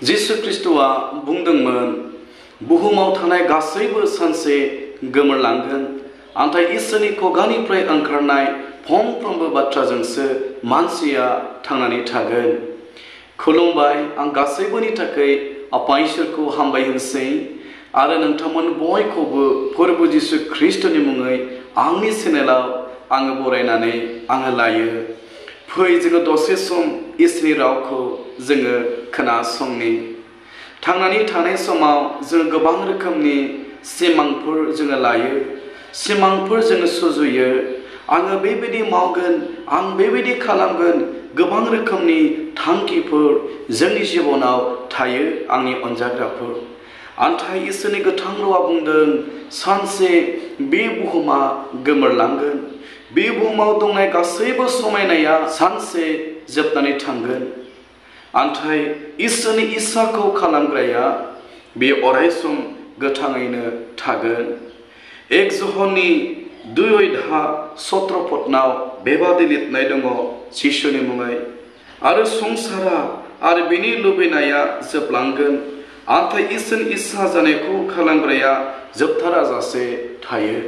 जिसु ख्रिस्ट'आ बुंदोंमोन बुहुमाव थानाय गासैबो सानसे गोमोरलांगोन नाथाय इसोरनि खुगानिफ्राय ओंखारनाय फंफ्रोमबो बाथ्राजोंसो मानसिया थांनानै थागोन। खुलुमबाय, आं गासैबोनि थाखाय आफा इसोरखौ हामबाय होनसै आरो नोंथांमोन बयखौबो फोरबो जिसु ख्रिस्ट'नि मुङै आंनि चेनेलाव आङो बरायनानै आङो लायो। फै जोङो दसे सम इसोरनि रावखौ जोङो खोनासंनि। थांनानै थानाय समाव जों गोबां रोखोमनि सिमांफोर जोङो लायो, सिमांफोर जोङो सुजुयो। आङो बेबायदि मावगोन, आं बेबायदि खालामगोन, गोबां रोखोमनि थांखिफोर जोंनि जिबनाव थायो आंनि अनजाग्राफोर। नाथाय इसोरनि गोथां रावा बुंदों सानसे बे बुहुमा गोमोरलांगोन, बे बुहुमाव दंनाय गासैबो समायनाया सानसे जोबनानै थांगोन। नाथाय इसोरनि इस्साखौ खालामग्राया बे अरायसम गोथाङैनो थागोन। 1 ज'हननि 2:17 बेबादि लिरनाय दङ जिसुनि मुङै, आरो संसारा आरो बेनि लुबैनाया जोबलांगोन, नाथाय इसोरनि इस्सा जानायखौ खालामग्राया जोबथाराजासे थायो।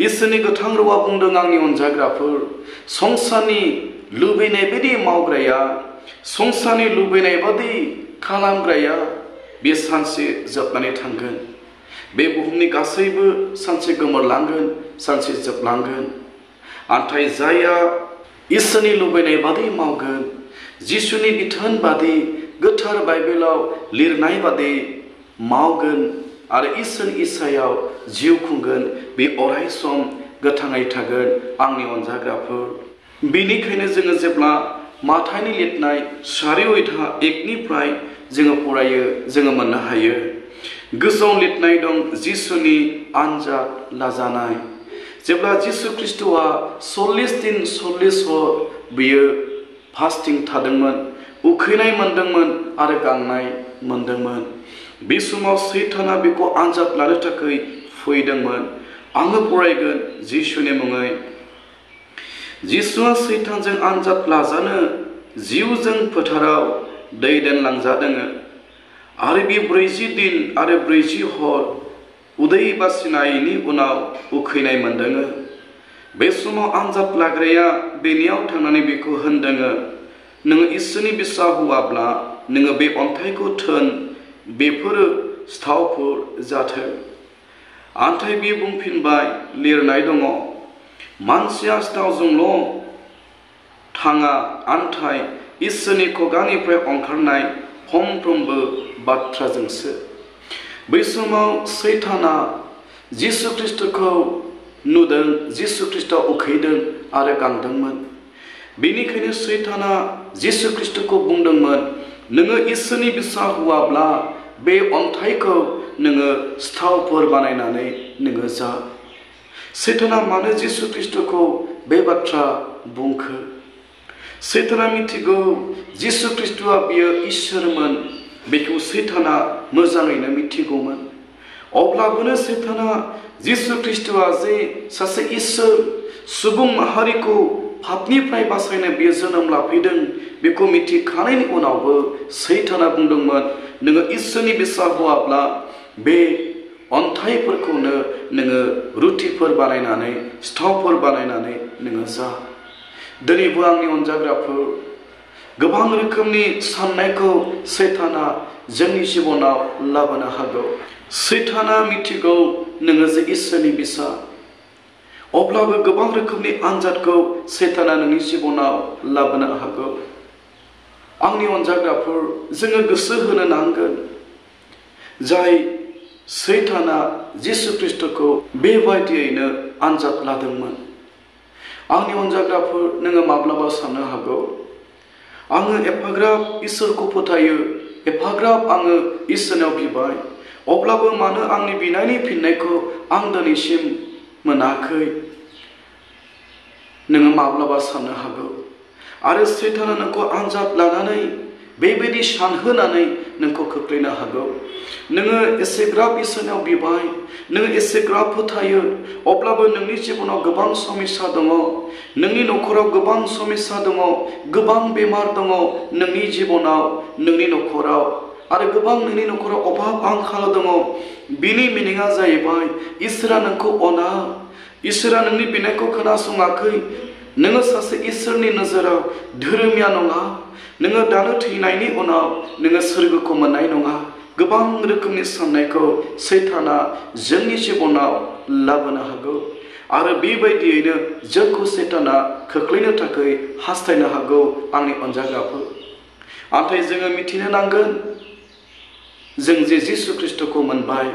इसोरनि गोथां रावा बुंदों आंनि अनजाग्राफोर, संसारनि लुबैनाय बायदि मावग्राया, संसारनि लुबैनाय बायदि खालामग्राया बे सानसे जोबनानै थांगोन। बे बुहुमनि गासैबो सानसे गोमोरलांगोन, सानसे जोबलांगोन। नाथाय जायहा इसोरनि लुबैनाय बादि मावगोन, जिसुनि बिथोन बादि गोथार बाइबेलाव लिरनाय बादि मावगोन आरो इसोरनि इस्सायाव जिउ खुंगोन, बे अरायसम गोथाङै थागोन आंनि अनजाग्राफोर। बेनिखायनो जोङो जेब्ला माथाइनि लिरनाय 4:1 जोङो फरायो, जोङो मोननो हायो। गोसोआव लिरनाय दं जिसुनि आनजाद लाजानाय। जेब्ला जिसु ख्रिस्ट'आ 40 दिन 40 हर बियो फास्टिं थादोंमोन, उखैनाय मोनदोंमोन आरो गांनाय मोनदोंमोन। बे समाव सैताना बेखौ आनजाद लानो थाखाय फैदोंमोन। आङो फरायगोन जिसुनि मुङै। जिसुआ सैतानजों आनजाद लाजानो जिउजों फोथाराव दैदेनलांजादों आरो बे 40 दिन आरो 40 हर उदै बासिनायनि उनाव उखैनाय मोनदों। बे समाव आनजाद लाग्राया बेनियाव थांनानै बेखौ होनदों, नोङो इसोरनि बिसा हुआब्ला नोङो बे अन्थाइखौ थोन, बेफोरो सिथावफोर जाथों। नाथाय बियो बुंफिनबाय, लिरनाय दङ मानसिया सिथावजोंल' थाङा, नाथाय इसोरनि खुगानिफ्राय ओंखारनाय फंफ्रोमबो बाथ्राजोंसो। बै समाव सैताना जिसु ख्रिस्ट'खौ नुदों, जिसु ख्रिस्ट'आ उखैदों आरो गांदोंमोन। बेनिखायनो सैताना जिसु ख्रिस्ट'खौ बुंदोंमोन, नोङो इसोरनि बिसा हुआब्ला बे अन्थाइखौ नोङो सिथावफोर बानायनानै नोङो जा। सैताना मानो जिसु ख्रिस्ट'खौ बे बाथ्रा बुंखो? सैताना मिथिगौ जिसु ख्रिस्ट'आ बियो इसोरमोन, बेखौ सैताना मोजाङैनो मिथिगौमोन। अब्लाबोनो सैताना जिसु ख्रिस्ट'आ जे सासे इसोर, सुबुं माहारिखौ पापनिफ्राय बासायनो बियो जोनोम लाफैदों, बेखौ मिथिखानायनि उनावबो सैताना बुंदोंमोन, नोङो इसोरनि बिसा हुआब्ला बे अन्थाइफोरखौनो नोङो रुटिफोर बानायनानै, सिथावफोर बानायनानै नोङो जा। दिनैबो आंनि अनजाग्राफोर, गोबां रोखोमनि साननायखौ सैताना जोंनि जिबनाव लाबोनो हागौ। सैताना मिथिगौ नोङो जे इसोरनि बिसा, अब्लाबो गोबां रोखोमनि आनजादखौ सैताना नोंनि जिबनाव लाबोनो हागौ। आंनि अनजाग्राफोर, जोङो गोसो होनो नांगोन, जाय सैताना जिसु ख्रिस्ट'खौ बेबायदियैनो आनजाद लादोंमोन। आंनि अनजाग्राफोर, नोङो माब्लाबा साननो हागौ, आङो एफाग्राब इसोरखौ फोथायो, एफाग्राब आङो इसोरनाव बिबाय, अब्लाबो मानो आंनि बिनायनि फिननायखौ आं दिनैसिम मोनाखै? नोङो माब्लाबा साननो हागौ। आरो सैताना नोंखौ आनजाद लानानै बेबायदि सानहोनानै नोंखौ खोख्लैनो हागौ। नोङो एसेग्राब इसोरनाव बिबाय, नोङो एसेग्राब फोथायो, अब्लाबो नोंनि जिबनाव गोबां समस्या दङ, नोंनि न'खराव गोबां समस्या दङ, गोबां बेमार दङ नोंनि जिबनाव, नोंनि न'खराव। आरो गोबां नोंनि न'खराव अभाब आंखाल दङ बिनि मिनिङा जाहैबाय इसोरा नोंखौ अना इसोरा नोंनि बिनायखौ खोनासङाखै नोङो सासे इसोरनि नोजोराव धोरोमिया नङा नोङो दानो थैनायनि उनाव नोङो सोरगोखौ मोननाय नङा गोबां रोखोमनि साननायखौ सैताना जोंनि जिबनाव लाबोनो हागौ आरो बेबायदियैनो जोंखौ सैताना खोख्लैनो थाखाय हास्थायनो हागौ आंनि अनजाग्राफोर नाथाय जोङो मिथिनो नांगोन जों जे जिसु ख्रिस्टखौ मोनबाय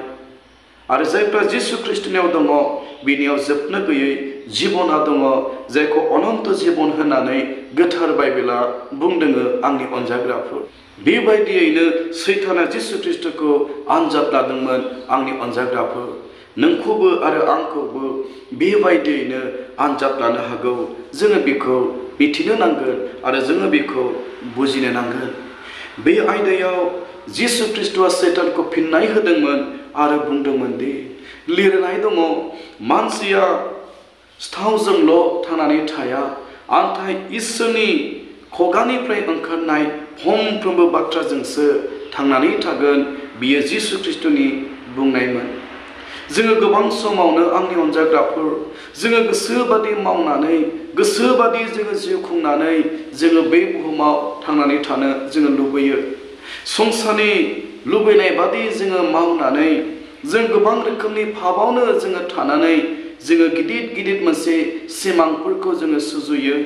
आरो जायफ्रा जिसु ख्रिस्टनियाव दङ बिनियाव जोबनो गैयै जिबना दङ जायखौ अनन्त जिबन होननानै गोथार बाइबेला बुंदों आंनि अनजाग्राफोर बेबायदियैनो सैताना जिसु ख्रिस्टखौ आनजाद लादोंमोन आंनि अनजाग्राफोर नोंखौबो आरो आंखौबो बेबायदियैनो आनजाद लानो हागौ जोङो बेखौ मिथिनो नांगोन आरो जोङो बेखौ बुजिनो नांगोन बे आयदायाव जिसु ख्रिस्टआ सैतानखौ फिननाय होदोंमोन आरो बुंदोंमोन दि लिरनाय दङ मानसिया सिथावजोंल' थांनानै थाया नाथाय इसोरनि खुगानिफ्राय ओंखारनाय फंफ्रोमबो बाथ्राजोंसो थांनानै थागोन बियो जिसु ख्रिस्टनि बुंनायमोन जोङो गोबां समावनो आंनि अनजाग्राफोर जोङो गोसोबादि मावनानै गोसोबादि जोङो जिउ खुंनानै जोङो बे बुहुमाव थांनानै थानो जोङो लुबैयो संसारनि लुबैनाय बादि जोङो मावनानै जों गोबां रोखोमनि फाबावनो जोङो थानानै जोङो गिदिर गिदिर मोनसे सिमांफोरखौ जोङो सुजुयो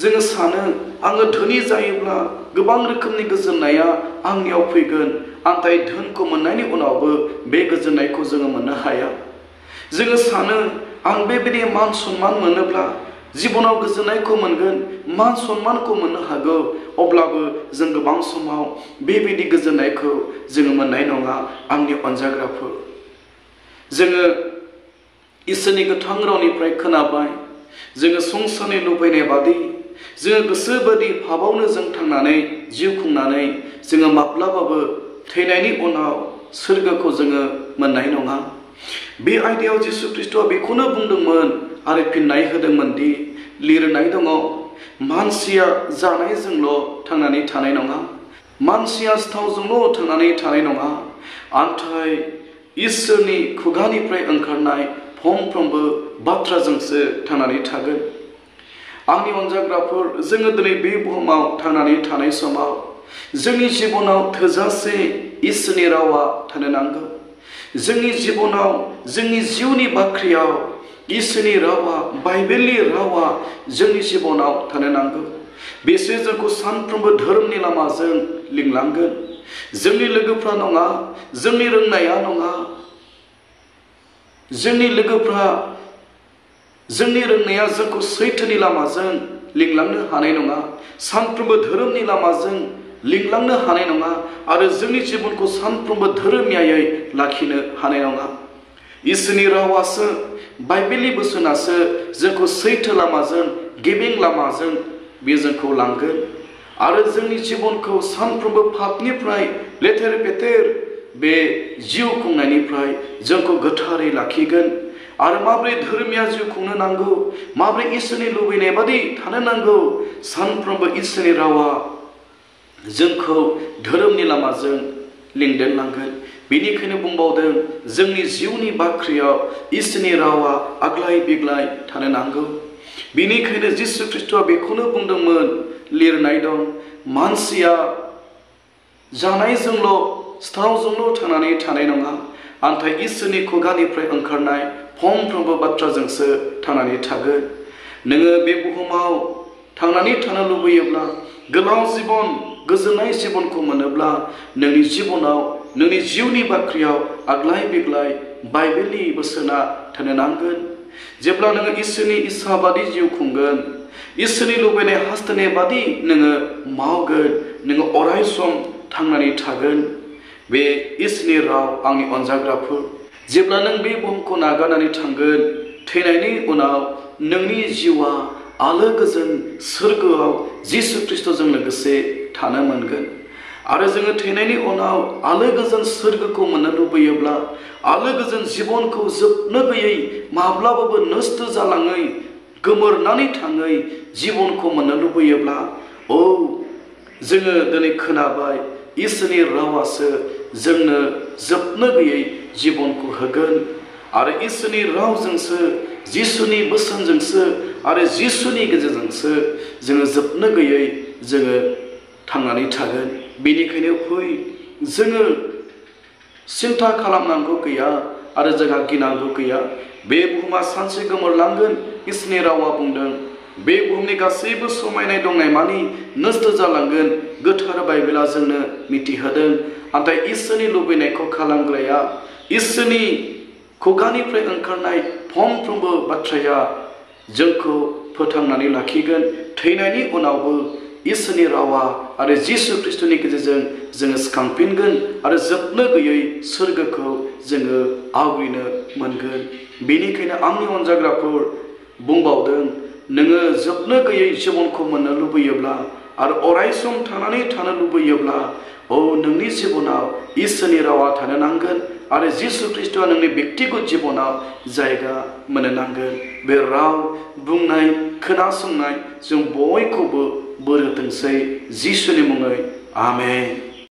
जोङो सानो आङो धोनि जायोब्ला गोबां रोखोमनि गोजोननाया आंनियाव फैगोन नाथाय धोनखौ मोननायनि उनावबो बे गोजोननायखौ जोङो मोननो हाया जोङो सानो आं बेबायदि मान सन्मान मोनोब्ला जिबनाव गोजोननायखौ मोनगोन मान सन्मानखौ मोननो हागौ अब्लाबो जों गोबां समाव बेबायदि गोजोननायखौ जोङो मोननाय नङा आंनि अनजाग्राफोर जोङो इसोरनि गोथां रावनिफ्राय खोनाबाय जोङो संसारनि लुबैनाय बादि जोङो गोसोबादि भाबावनो जों थांनानै जिउ खुंनानै जोङो माब्लाबाबो थैनायनि उनाव सोरगोखौ जोङो मोननाय नङा बे आयदायाव जिसु ख्रिस्टआ बेखौनो बुंदोंमोन आरो फिननाय होदोंमोन दि लिरनाय दङ मानसिया जानायजोंल' थांनानै थानाय नङा मानसिया सिथावजोंल' थांनानै थानाय नङा नाथाय इसोरनि खुगानिफ्राय ओंखारनाय फंफ्रोमबो बाथ्राजोंसो थांनानै थागोन आंनि अनजाग्राफोर जोङो दिनै बे बुहुमाव थांनानै थानाय समाव जोंनि जिबनाव थोजासे इसोरनि रावा थानो नांगौ जोंनि जिबनाव जोंनि जिउनि बाख्रियाव इसोरनि रावा बाइबेलनि रावा जोंनि जिबनाव थानो नांगौ बेसो जोंखौ सानफ्रोमबो धोरोमनि लामाजों लिंलांगोन जोंनि लोगोफ्रा नङा जोंनि रोंनाया नङा जोंनि लोगोफ्रा जोंनि रोंनाया जोंखौ सैथोनि लामाजों लिंलांनो हानाय नङा सानफ्रोमबो धोरोमनि लामाजों लिंलांनो हानाय नङा आरो जोंनि जिबनखौ सानफ्रोमबो धोरोमियायै लाखिनो हानाय नङा इसोरनि रावासो बाइबेलनि बोसोनासो जोंखौ सैथो लामाजों गेबें लामाजों बे जोंखौ लांगोन आरो जोंनि जिबनखौ सानफ्रोमबो पापनिफ्राय लेथेर फेथेर बे जिउ खुंनायनिफ्राय जोंखौ गोथारै लाखिगोन आरो माबोरै धोरोमिया जिउ खुंनो नांगौ माबोरै इसोरनि लुबैनाय बादि थानो नांगौ सानफ्रोमबो इसोरनि रावा जोंखौ धोरोमनि लामाजों लिंदेनलांगोन बेनिखायनो बुंबावदों जोंनि जिउनि बाख्रियाव इसोरनि रावा आग्लाय बिग्लाय थानो नांगौ बेनिखायनो जिसु ख्रिस्टआ बेखौनो बुंदोंमोन लिरनाय दं मानसिया जानायजोंल' सिथावजोंल' थांनानै थानाय नङा नाथाय इसोरनि खुगानिफ्राय ओंखारनाय फंफ्रोमबो बाथ्राजोंसो थांनानै थागोन नोङो बे बुहुमाव थांनानै थानो लुबैयोब्ला गोलाव जिबन गोजोननाय जिबनखौ मोनोब्ला नोंनि जिबनाव नोंनि जिउनि बाख्रियाव आग्लाय बिग्लाय बाइबेलनि बोसोना थानो नांगोन जेब्ला नोङो इसोरनि इस्सा बादि जिउ खुंगोन इसोरनि लुबैनाय हास्थायनाय बादि नोङो मावगोन नोङो अराय सम थांनानै थागोन बे इसोरनि राव आंनि अनजाग्राफोर जेब्ला नों बे बुहुमखौ नागारनानै थांगोन थैनायनि उनाव नोंनि जिउआ आलो गोजोन सोरगोआव जिसु ख्रिस्टजों लोगोसे थानो मोनगोन आरो जोङो थैनायनि उनाव आलो गोजोन सोरगोखौ मोननो लुबैयोब्ला आलो गोजोन जिबनखौ जोबनो गैयै माब्लाबाबो नस्थ जालाङै गोमोरनानै थाङै जिबनखौ मोननो लुबैयोब्ला जोङो दिनै खोनाबाय इसोरनि रावासो जोंनो जोबनो गैयै जिबनखौ होगोन आरो इसोरनि रावजोंसो जिसुनि बोसोनजोंसो आरो जिसुनि गेजेरजोंसो जोङो जोबनो गैयै जोङो थांनानै थागोन। बेनिखायनो फै जोङो सिन्था खालामनांगौ गैया आरो जोंहा गिनांगौ गैया। बे बुहुमा सानसे गोमोरलांगोन इसोरनि रावा बुंदों। बे बुहुमनि गासैबो समायनाय दंनाय मानि नस्थ जालांगोन गोथार बाइबेला जोंनो मिथिहोदों। नाथाय इसोरनि लुबैनायखौ खालामग्राया इसोरनि खुगानिफ्राय ओंखारनाय फंफ्रोमबो बाथ्राया जोंखौ फोथांनानै लाखिगोन। थैनायनि उनावबो इसोरनि रावा आरो जिसु ख्रिस्टनि गेजेरजों जोङो सिखांफिनगोन आरो जोबनो गैयै सोरगोखौ जोङो आवग्रिनो मोनगोन। बेनिखायनो आंनि अनजाग्राफोर बुंबावदों, नोङो जोबनो गैयै जिबनखौ मोननो लुबैयोब्ला आरो अराय सम थांनानै थानो लुबैयोब्ला नोंनि जिबनाव इसोरनि रावा थानो नांगोन आरो जिसु ख्रिस्टआ नोंनि बेक्तिगत जिबनाव जायगा मोननो नांगोन। बे राव बुंनाय खोनासंनाय जों बयखौबो बोर होथोंसै जिसुनि मुङै आमेन।